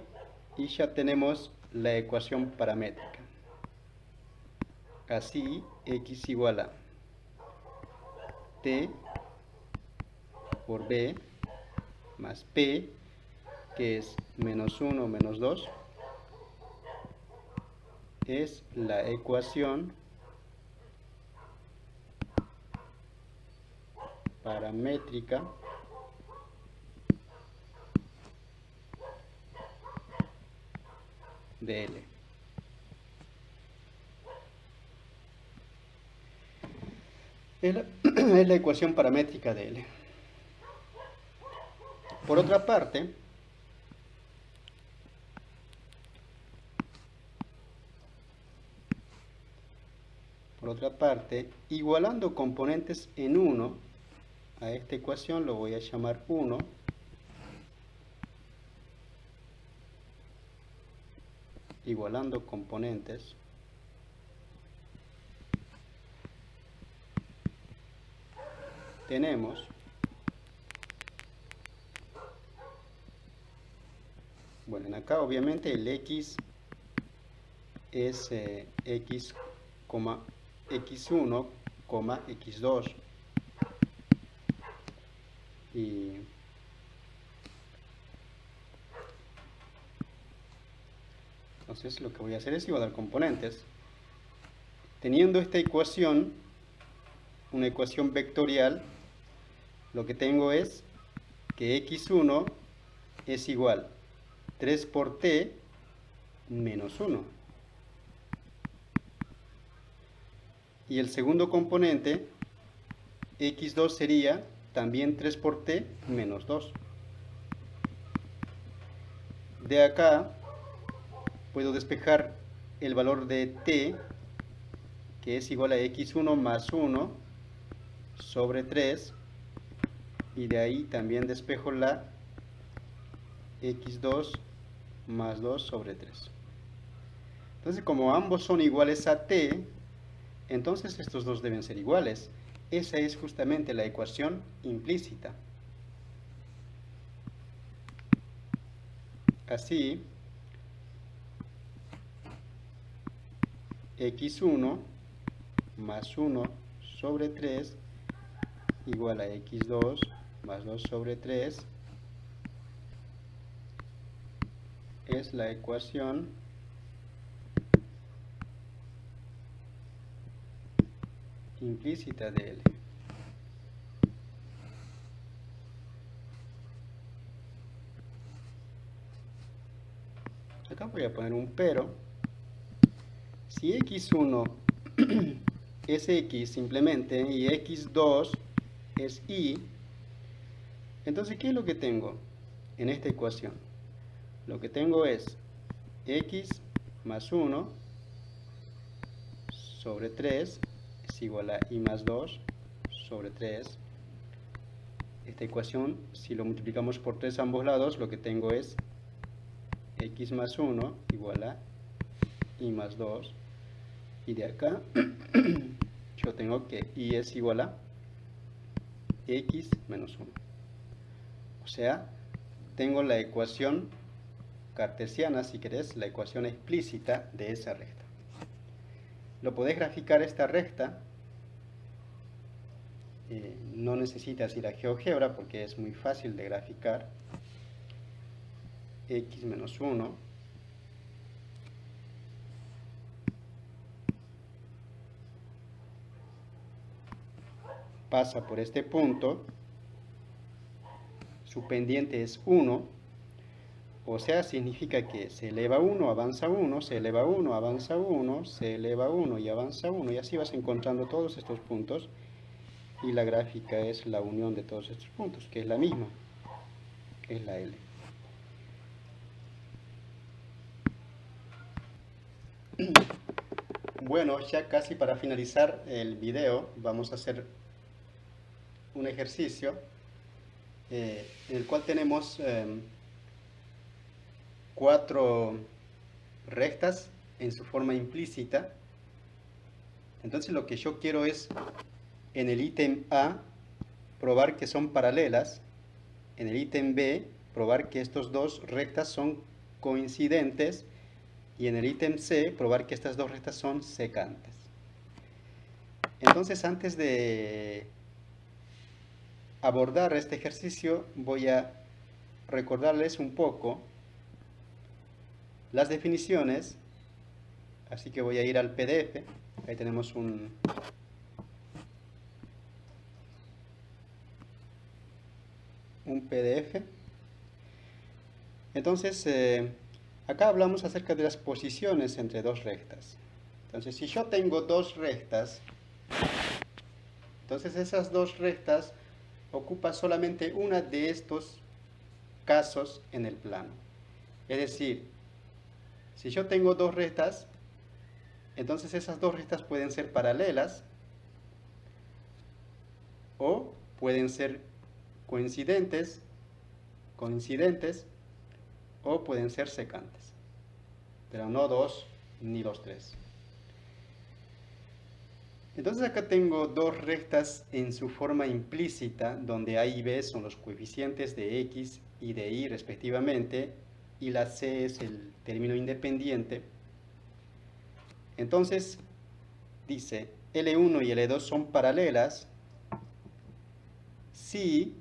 y ya tenemos la ecuación paramétrica. Así, x igual a t por b más p, que es menos 1 menos 2, es la ecuación paramétrica de L. Es la ecuación paramétrica de L. Por otra parte, igualando componentes en 1, a esta ecuación lo voy a llamar 1, igualando componentes, tenemos bueno, acá obviamente el x es x, x1, x2 y entonces lo que voy a hacer es igualar componentes. Teniendo esta ecuación, una ecuación vectorial, lo que tengo es que x1 es igual 3 por t menos 1. Y el segundo componente, x2 sería también 3 por t menos 2. De acá puedo despejar el valor de t, que es igual a x1 más 1 sobre 3, y de ahí también despejo la x2 más 2 sobre 3. Entonces, como ambos son iguales a t, entonces estos dos deben ser iguales. Esa es justamente la ecuación implícita. Así, x1 más 1 sobre 3 igual a x2 más 2 sobre 3 es la ecuación implícita de L. Acá voy a poner un pero. Si x1 es x simplemente y x2 es y, entonces ¿qué es lo que tengo en esta ecuación? Lo que tengo es x más 1 sobre 3 es igual a y más 2 sobre 3. Esta ecuación, si lo multiplicamos por 3 a ambos lados, lo que tengo es x más 1 igual a y más 2. Y de acá yo tengo que y es igual a x menos 1. O sea, tengo la ecuación cartesiana, si querés, la ecuación explícita de esa recta. Lo podés graficar esta recta. No necesitas ir a GeoGebra porque es muy fácil de graficar. X menos 1 pasa por este punto, su pendiente es 1, o sea, significa que se eleva 1, avanza 1, se eleva 1, avanza 1, se eleva 1 y avanza 1, y así vas encontrando todos estos puntos, y la gráfica es la unión de todos estos puntos, que es la misma, es la L. Bueno, ya casi para finalizar el video, vamos a hacer un ejercicio en el cual tenemos 4 rectas en su forma implícita. Entonces lo que yo quiero es, en el ítem A, probar que son paralelas, en el ítem B, probar que estos dos rectas son coincidentes, y en el ítem C, probar que estas dos rectas son secantes. Entonces, antes de abordar este ejercicio voy a recordarles un poco las definiciones, así que voy a ir al PDF. Ahí tenemos un PDF. Entonces, acá hablamos acerca de las posiciones entre dos rectas. Entonces, si yo tengo dos rectas, entonces esas dos rectas ocupan solamente una de estos casos en el plano. Es decir, si yo tengo dos rectas, entonces esas dos rectas pueden ser paralelas o pueden ser coincidentes o pueden ser secantes, pero no dos ni los tres. Entonces acá tengo dos rectas en su forma implícita, donde A y B son los coeficientes de X y de Y respectivamente, y la C es el término independiente. Entonces dice, L1 y L2 son paralelas si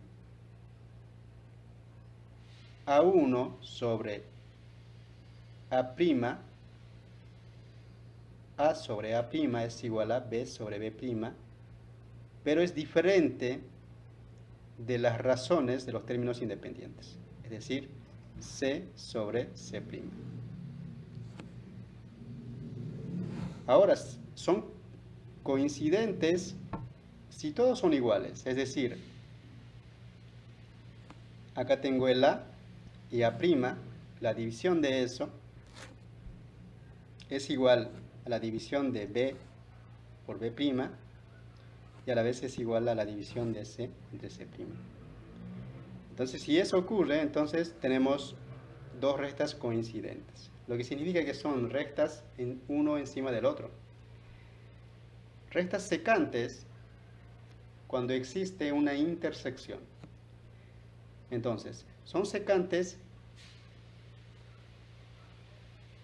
A1 sobre A', A sobre A' es igual a B sobre B', pero es diferente de las razones de los términos independientes, es decir, C sobre C'. Ahora, son coincidentes si todos son iguales, es decir, acá tengo el A y A', la división de eso es igual a la división de B por B', y a la vez es igual a la división de C entre C'. Entonces, si eso ocurre, entonces tenemos dos rectas coincidentes, lo que significa que son rectas uno encima del otro. Rectas secantes cuando existe una intersección. Entonces, son secantes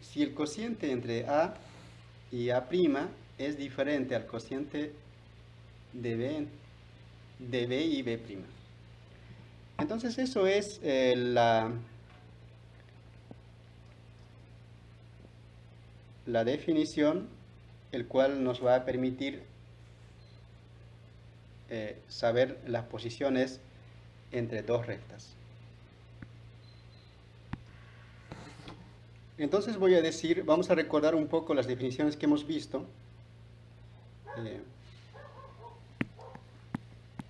si el cociente entre A y A' es diferente al cociente de B y B'. Entonces eso es la definición, el cual nos va a permitir saber las posiciones entre dos rectas. Entonces voy a decir, vamos a recordar un poco las definiciones que hemos visto.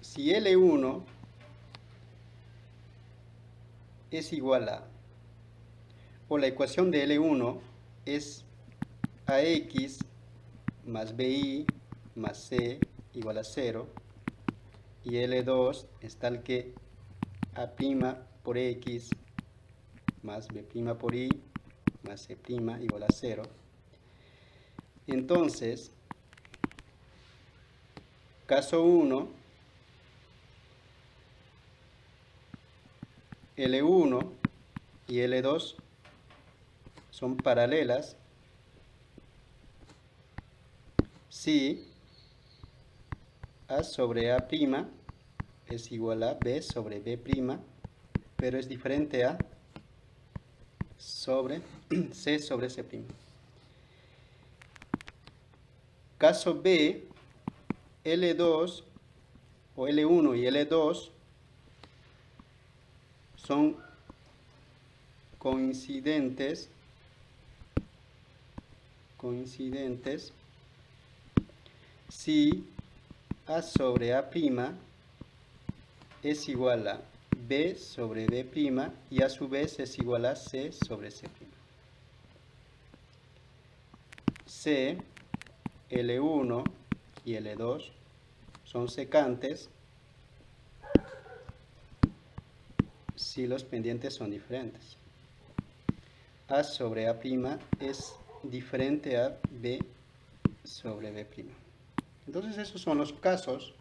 Si L1 es igual a, o la ecuación de L1 es AX más BI más C igual a 0, y L2 es tal que A' por X más B' por Y más C' igual a 0. Entonces, caso 1, L1 y L2 son paralelas si A sobre A' es igual a B sobre B', pero es diferente a sobre C sobre C'. Caso B, L2 o L1 y L2 son coincidentes si A sobre A' es igual a B sobre B' y a su vez es igual a C sobre C'. C, L1 y L2 son secantes si los pendientes son diferentes. A sobre A' es diferente a B sobre B'. Entonces esos son los casos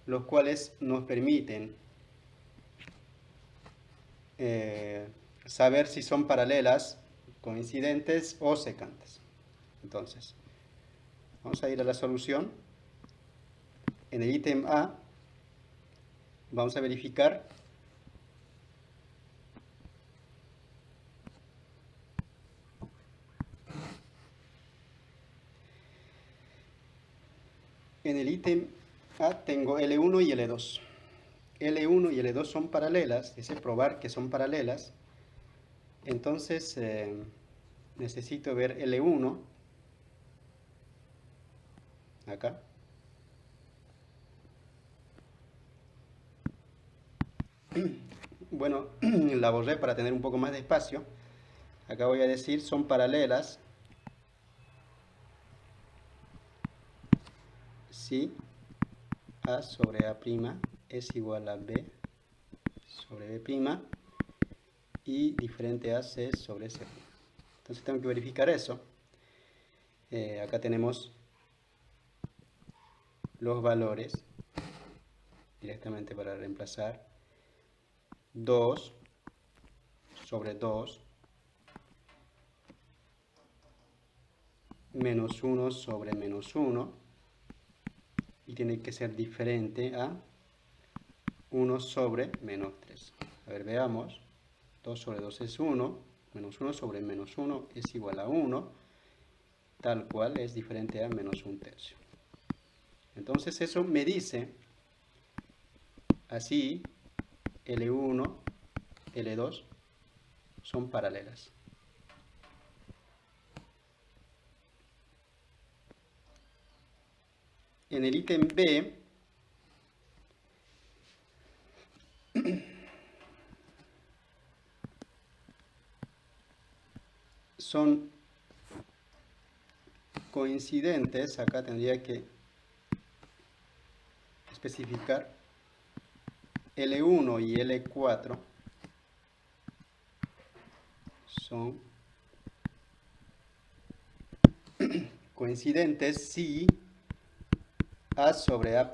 los cuales nos permiten saber si son paralelas, coincidentes o secantes. Entonces, vamos a ir a la solución. En el ítem A Vamos a verificar. En el ítem A tengo L1 y L2. L1 y L2 son paralelas, dice probar que son paralelas. Entonces necesito ver L1 acá. Bueno, la borré para tener un poco más de espacio. Acá voy a decir son paralelas si A sobre A' es igual a B sobre B' y diferente a C sobre C'. Entonces tengo que verificar eso. Acá tenemos los valores directamente para reemplazar. 2 sobre 2 menos 1 sobre menos 1 y tiene que ser diferente a 1 sobre menos 3. A ver, veamos. 2 sobre 2 es 1, menos 1 sobre menos 1 es igual a 1, tal cual es diferente a menos 1/3. Entonces eso me dice, así, L1, L2 son paralelas. En el ítem B, son coincidentes. Acá tendría que especificar L1 y L4 son coincidentes si A sobre A'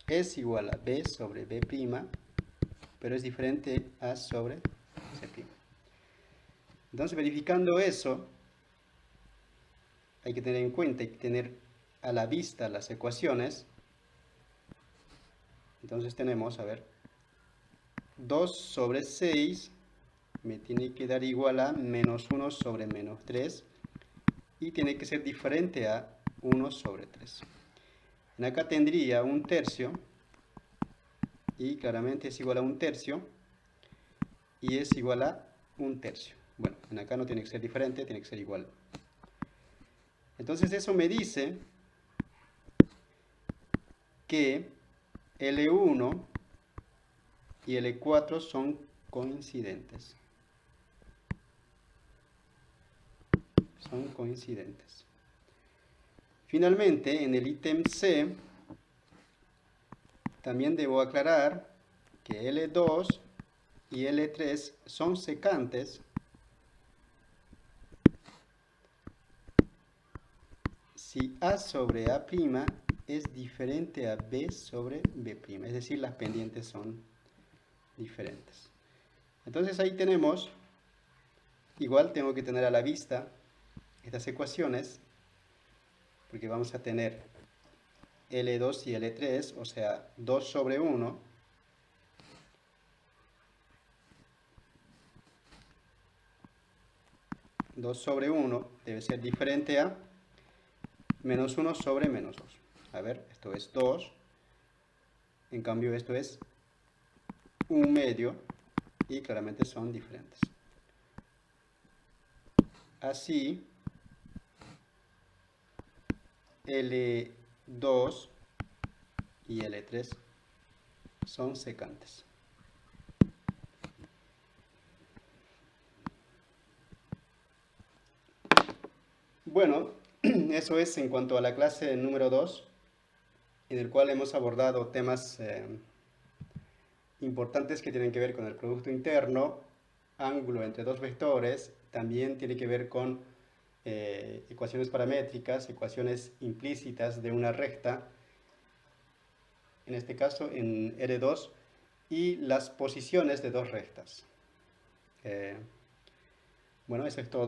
es igual a B sobre B', pero es diferente A sobre C'. Entonces, verificando eso, hay que tener en cuenta, hay que tener a la vista las ecuaciones. Entonces tenemos, a ver, 2 sobre 6 me tiene que dar igual a menos 1 sobre menos 3 y tiene que ser diferente a 1 sobre 3. En acá tendría 1/3 y claramente es igual a 1/3 y es igual a 1/3. Bueno, en acá no tiene que ser diferente, tiene que ser igual. Entonces eso me dice que L1 y L4 son coincidentes. Son coincidentes. Finalmente, en el ítem C, también debo aclarar que L2 y L3 son secantes si A sobre A' es diferente a B sobre B', es decir, las pendientes son diferentes. Entonces ahí tenemos, igual tengo que tener a la vista estas ecuaciones, porque vamos a tener L2 y L3, o sea, 2 sobre 1, debe ser diferente a menos 1 sobre menos 2. A ver, esto es 2, en cambio esto es 1/2 y claramente son diferentes. Así, L2 y L3 son secantes. Bueno, eso es en cuanto a la clase número 2, en el cual hemos abordado temas importantes que tienen que ver con el producto interno, ángulo entre dos vectores, también tiene que ver con ecuaciones paramétricas, ecuaciones implícitas de una recta, en este caso en R2, y las posiciones de dos rectas. Bueno, eso es todo.